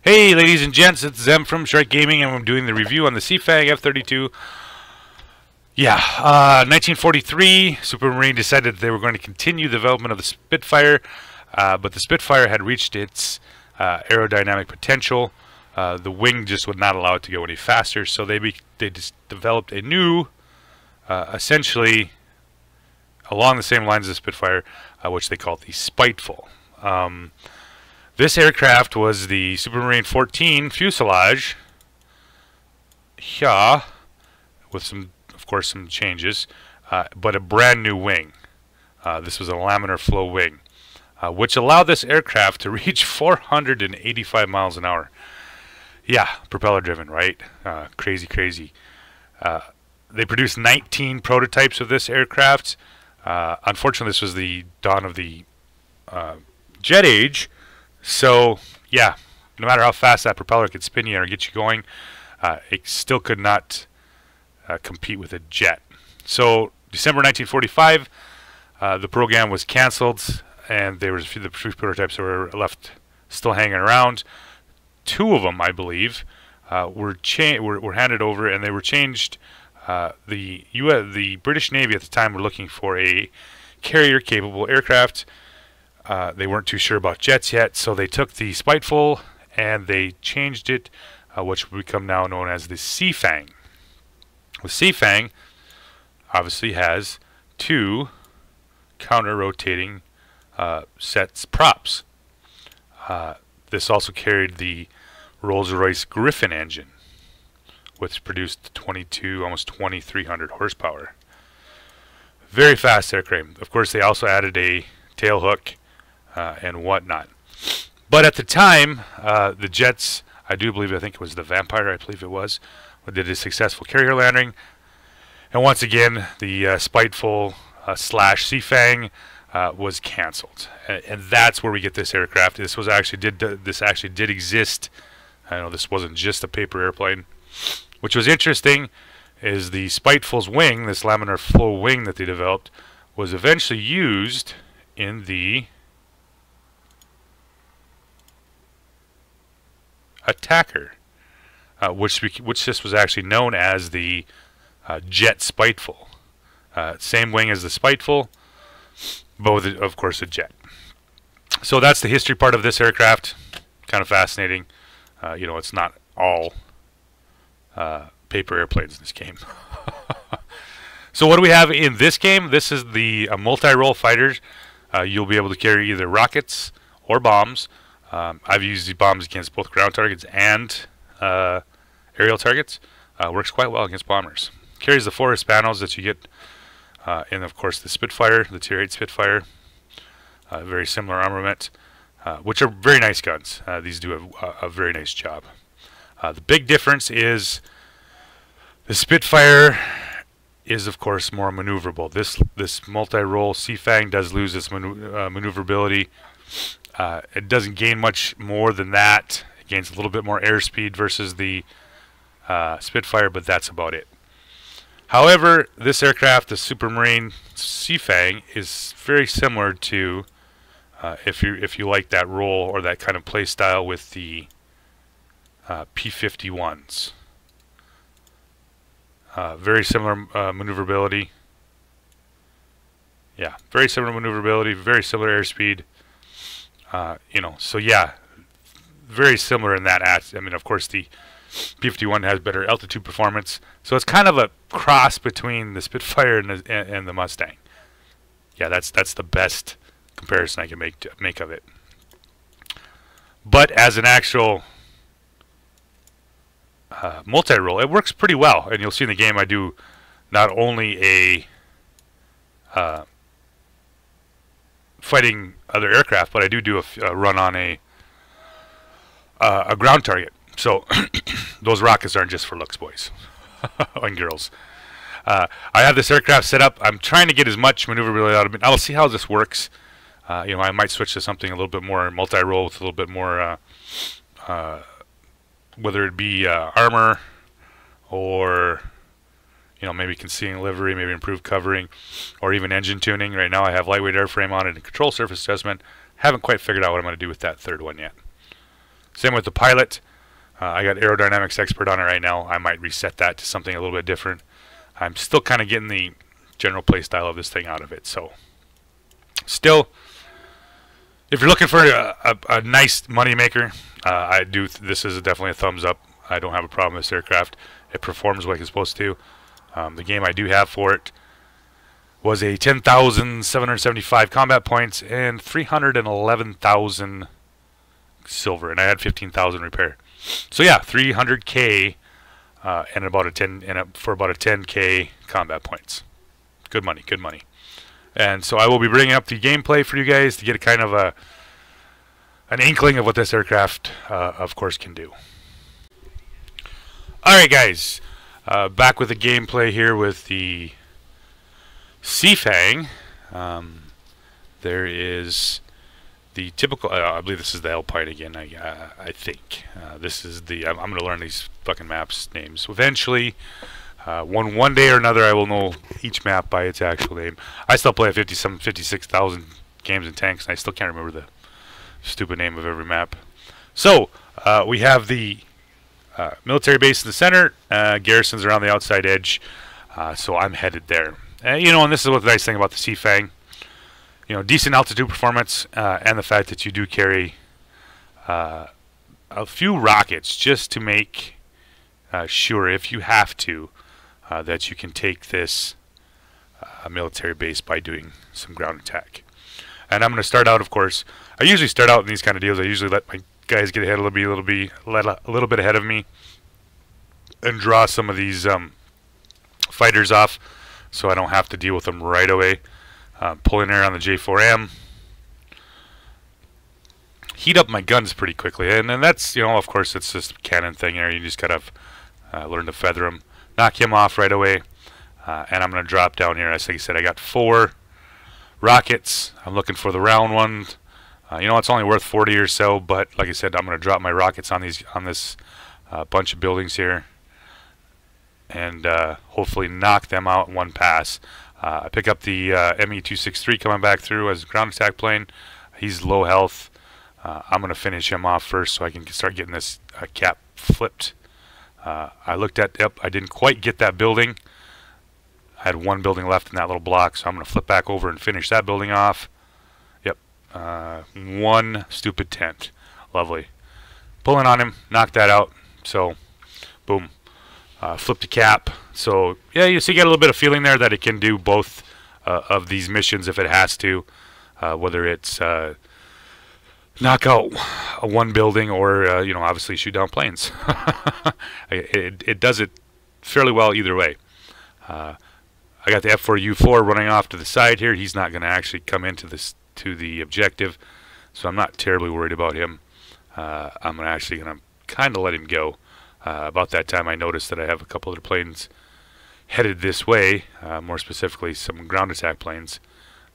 Hey ladies and gents, it's Zem from Shark Gaming and I'm doing the review on the SeaFang F-32. 1943, Supermarine decided that they were going to continue the development of the Spitfire, but the Spitfire had reached its aerodynamic potential. The wing just would not allow it to go any faster, so they just developed a new, essentially along the same lines as the Spitfire, which they called the Spitful. This aircraft was the Supermarine 14 fuselage, with of course, some changes, but a brand new wing. This was a laminar flow wing, which allowed this aircraft to reach 485 miles an hour. Yeah, propeller driven, right? Crazy, crazy. They produced 19 prototypes of this aircraft. Unfortunately, this was the dawn of the jet age. So, yeah, no matter how fast that propeller could spin you or get you going, it still could not compete with a jet. So, December 1945, the program was canceled, and there was the few prototypes that were left still hanging around. Two of them, I believe, were handed over, and they were changed. The British Navy at the time were looking for a carrier-capable aircraft. They weren't too sure about jets yet, so they took the Spitful and they changed it, which will become now known as the SeaFang. The SeaFang obviously has two counter-rotating sets props. This also carried the Rolls-Royce Griffin engine, which produced almost 2,300 horsepower. Very fast aircraft. Of course, they also added a tailhook and whatnot. But at the time, the jets, I think it was the Vampire, I believe it was, did a successful carrier landing. And once again, the Spiteful slash SeaFang was canceled. And that's where we get this aircraft. This actually did exist. I know this wasn't just a paper airplane. Which was interesting is the Spiteful's wing, this laminar flow wing that they developed, was eventually used in the Attacker, which this was actually known as the Jet Spiteful. Same wing as the Spiteful, but with, of course, a jet. So that's the history part of this aircraft. Kind of fascinating. It's not all paper airplanes in this game. So what do we have in this game? This is the multi-role fighters. You'll be able to carry either rockets or bombs. I've used the bombs against both ground targets and aerial targets. Works quite well against bombers. Carries the 4 Hispanos that you get in, of course, the Spitfire, the Tier 8 Spitfire. Very similar armament, which are very nice guns. These do a very nice job. The big difference is the Spitfire is, of course, more maneuverable. This multi-role SeaFang does lose its maneuverability. It doesn't gain much more than that. It gains a little bit more airspeed versus the Spitfire, but that's about it. However, this aircraft, the Supermarine SeaFang, is very similar to, if you like that role or that kind of play style, with the P-51s. Very similar maneuverability. Yeah, very similar maneuverability, very similar airspeed. So yeah, very similar in that. Of course, the P-51 has better altitude performance, so it's kind of a cross between the Spitfire and the Mustang. Yeah, that's the best comparison I can make of it. But as an actual multi-role, it works pretty well, and you'll see in the game I do not only a fighting other aircraft, but I do a run on a ground target. So those rockets aren't just for looks, boys and girls. I have this aircraft set up. I'm trying to get as much maneuverability out of it. I'll see how this works. I might switch to something a little bit more multi-role with a little bit more, whether it be armor or maybe concealing livery, maybe improved covering, or even engine tuning. Right now I have lightweight airframe on it and control surface adjustment. Haven't quite figured out what I'm going to do with that third one yet. Same with the pilot. I got aerodynamics expert on it right now. I might reset that to something a little bit different. I'm still kind of getting the general play style of this thing out of it. So still, if you're looking for a nice money maker, this is definitely a thumbs up. I don't have a problem with this aircraft. It performs like it's supposed to. The game I do have for it was a 10,775 combat points and 311,000 silver, and I had 15,000 repair. So yeah, 300k and about a 10 for about a 10k combat points. Good money, good money. And so I will be bringing up the gameplay for you guys to get a kind of an inkling of what this aircraft, of course, can do. All right, guys, back with the gameplay here with the SeaFang. There is the typical. I believe this is the Alpine again. I think this is the. I'm going to learn these fucking maps names eventually. One day or another, I will know each map by its actual name. I still play 56,000 games in tanks, and I still can't remember the stupid name of every map. So we have the military base in the center, garrisons around the outside edge. So I'm headed there. You know, and this is what the nice thing about the SeaFang. You know, decent altitude performance, and the fact that you do carry a few rockets just to make sure, if you have to, that you can take this military base by doing some ground attack. And I'm going to start out, of course. I usually start out in these kind of deals. I usually let my guys get ahead a little bit ahead of me, and draw some of these fighters off, so I don't have to deal with them right away. Pulling there on the J4M. Heat up my guns pretty quickly, and that's, you know, of course, it's just a cannon thing there. You just gotta learn to feather them, knock him off right away, and I'm gonna drop down here. As I said, I got 4 rockets. I'm looking for the round one. You know, it's only worth 40 or so, but like I said, I'm gonna drop my rockets on this bunch of buildings here, and hopefully knock them out in one pass. I pick up the ME-263 coming back through as a ground attack plane. He's low health. I'm going to finish him off first so I can start getting this cap flipped. I looked at, yep, I didn't quite get that building. I had one building left in that little block, so I'm going to flip back over and finish that building off. Yep, one stupid tent. Lovely. Pulling on him, knocked that out. So, boom. Flip the cap. So yeah, you see, you get a little bit of feeling there that it can do both of these missions if it has to, whether it's knock out one building or you know, obviously shoot down planes. It does it fairly well either way. I got the F4U4 running off to the side here. He's not going to actually come into the objective, so I'm not terribly worried about him. I'm actually going to kind of let him go. About that time, I noticed that I have a couple other planes headed this way, more specifically some ground attack planes.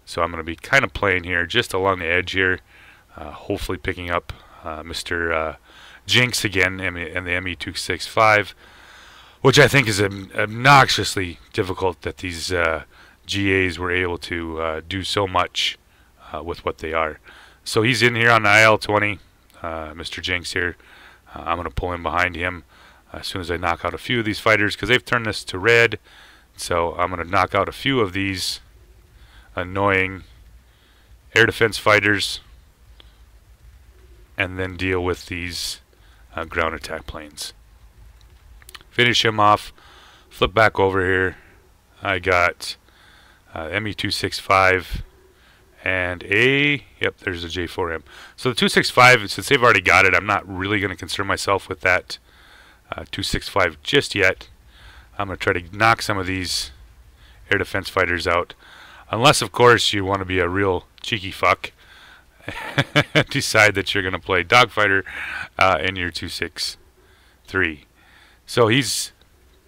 So I'm going to be kind of playing here just along the edge here, hopefully picking up Mr. Jinx again and the ME-265, which I think is obnoxiously difficult that these GAs were able to do so much with what they are. So he's in here on the IL-20, Mr. Jinx here. I'm going to pull in behind him as soon as I knock out a few of these fighters, because they've turned this to red. So I'm going to knock out a few of these annoying air defense fighters and then deal with these ground attack planes. Finish him off, flip back over here. I got ME-265 and yep, there's a J4M. So the 265, since they've already got it, I'm not really going to concern myself with that 265 just yet. I'm going to try to knock some of these air defense fighters out. Unless, of course, you want to be a real cheeky fuck and decide that you're going to play dogfighter in your 263. So he's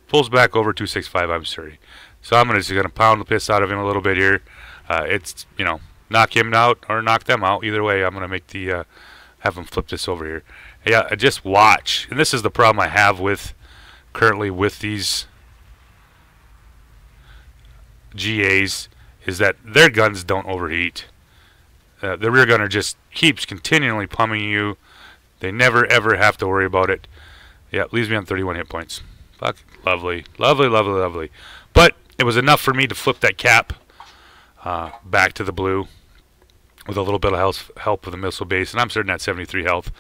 pulls back over 265, I'm sorry. So I'm just going to pound the piss out of him a little bit here. It's, you know, knock him out or knock them out. Either way, I'm going to make the have them flip this over here. Yeah, just watch. And this is the problem I have with currently with these GAs, is that their guns don't overheat. The rear gunner just keeps continually pummeling you They never ever have to worry about it. Yeah, leaves me on 31 hit points. Fuck, lovely, lovely, lovely, lovely. But it was enough for me to flip that cap back to the blue with a little bit of help with the missile base, and I'm starting at 73 health.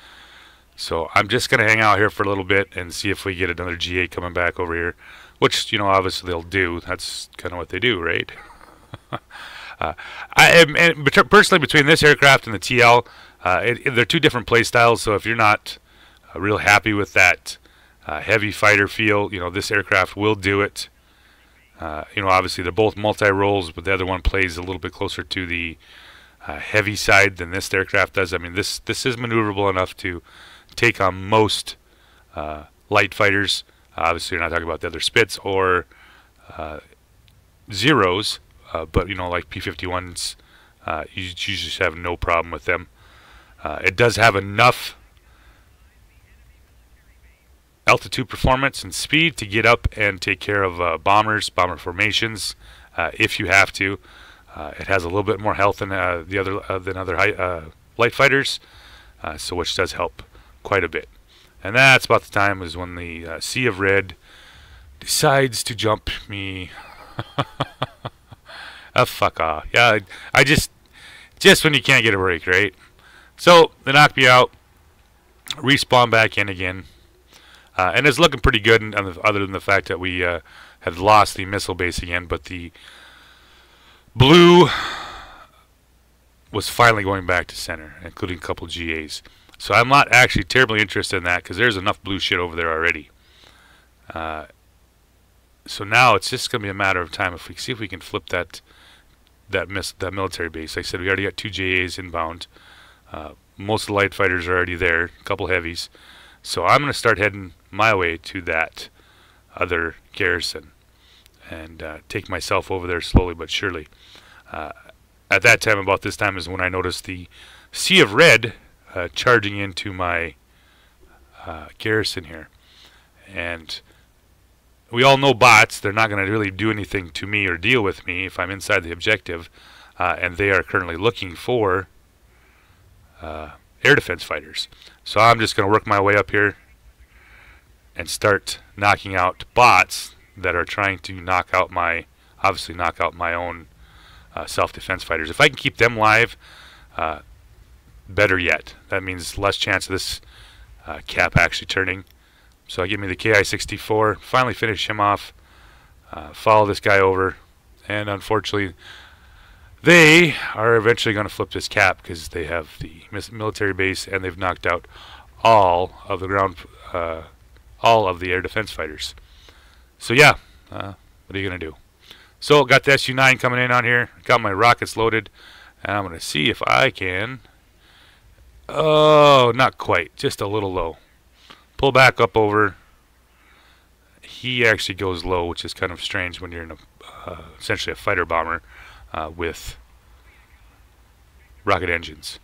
So I'm just going to hang out here for a little bit and see if we get another GA coming back over here, which, you know, obviously they'll do. That's kind of what they do, right? Personally, between this aircraft and the TL, they're two different play styles, so if you're not real happy with that heavy fighter feel, you know, this aircraft will do it. You know, obviously they're both multi-roles, but the other one plays a little bit closer to the heavy side than this aircraft does. I mean, this is maneuverable enough to take on most light fighters. Obviously, you're not talking about the other Spits or Zeros, but, you know, like P-51s, you just have no problem with them. It does have enough altitude performance and speed to get up and take care of bomber formations if you have to. It has a little bit more health than other light fighters, so which does help quite a bit. And that's about the time is when the Sea of Red decides to jump me. Fuck off. Yeah, I just when you can't get a break, right? So they knock me out, respawn back in again, and it's looking pretty good, other than the fact that we had lost the missile base again, but the blue was finally going back to center, including a couple GAs. So I'm not actually terribly interested in that because there's enough blue shit over there already. So now it's just going to be a matter of time if we see if we can flip that military base. Like I said, we already got 2 JAs inbound. Most of the light fighters are already there, a couple heavies. So I'm going to start heading my way to that other garrison and take myself over there slowly but surely. At that time, about this time, is when I noticed the Sea of Red charging into my garrison here. And we all know bots, they're not going to really do anything to me or deal with me if I'm inside the objective, and they are currently looking for air defense fighters. So I'm just going to work my way up here and start knocking out bots that are trying to obviously knock out my own self-defense fighters. If I can keep them live, better yet. That means less chance of this cap actually turning. So give me the KI-64, finally finish him off, follow this guy over, and unfortunately they are eventually going to flip this cap because they have the military base and they've knocked out all of the air defense fighters. So yeah, what are you going to do? So got the SU-9 coming in on here, got my rockets loaded, and I'm going to see if I can, oh, not quite, just a little low. Pull back up over. He actually goes low, which is kind of strange when you're in essentially a fighter bomber with rocket engines.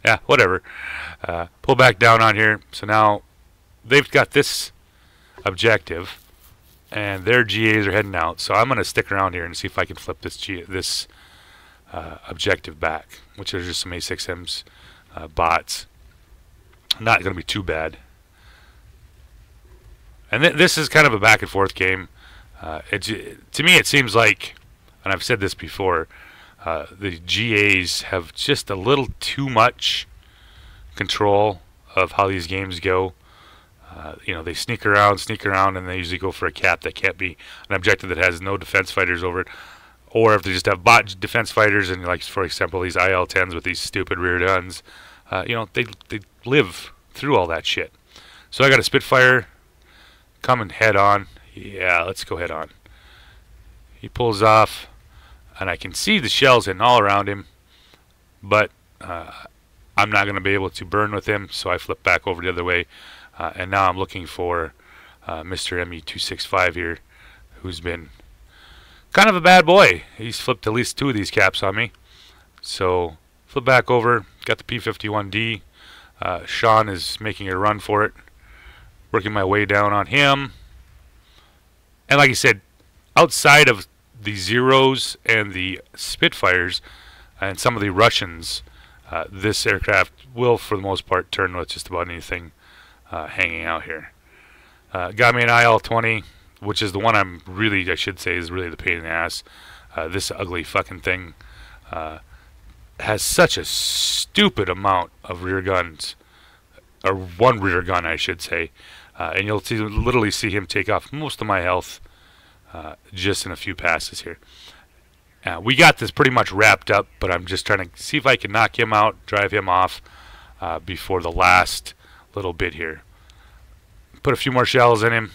Yeah, whatever. Pull back down on here. So now they've got this objective, and their GAs are heading out. So I'm going to stick around here and see if I can flip this objective back, which are just some A6Ms bots. Not going to be too bad. And this is kind of a back and forth game. To me it seems like, and I've said this before, the GAs have just a little too much control of how these games go. You know, they sneak around, and they usually go for a cap that can't be an objective that has no defense fighters over it. Or if they just have bot defense fighters, and like, for example, these IL-10s with these stupid rear guns, you know, they live through all that shit. So I got a Spitfire coming head on. Yeah, let's go head on. He pulls off, and I can see the shells in all around him, but I'm not going to be able to burn with him, so I flip back over the other way, and now I'm looking for Mr. ME-265 here, who's been kind of a bad boy. He's flipped at least 2 of these caps on me. So flip back over, got the P-51D. Sean is making a run for it, working my way down on him. And like I said, outside of the Zeros and the Spitfires and some of the Russians, This aircraft will, for the most part, turn with just about anything hanging out here. Got me an IL-20, which is the one I should say, is really the pain in the ass. This ugly fucking thing has such a stupid amount of rear guns, or one rear gun, I should say. And you'll literally see him take off most of my health just in a few passes here. We got this pretty much wrapped up, but I'm just trying to see if I can knock him out, drive him off before the last little bit here. Put a few more shells in him,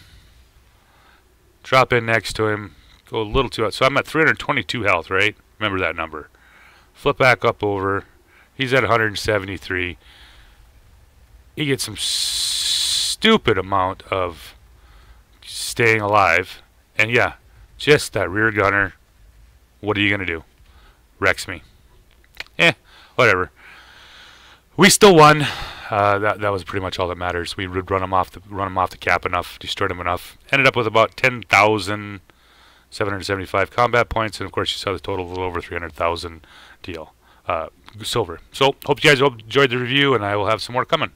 drop in next to him, go a little too out. So I'm at 322 health, right? Remember that number. Flip back up over. He's at 173. He gets some stupid amount of staying alive. And yeah, just that rear gunner. What are you going to do? Wrecks me. Whatever. We still won. That was pretty much all that matters. We would run him off the cap enough, destroyed him enough. Ended up with about 10,775 combat points, and of course you saw the total, a little over 300,000 deal silver. So hope you guys enjoyed the review, and I will have some more coming.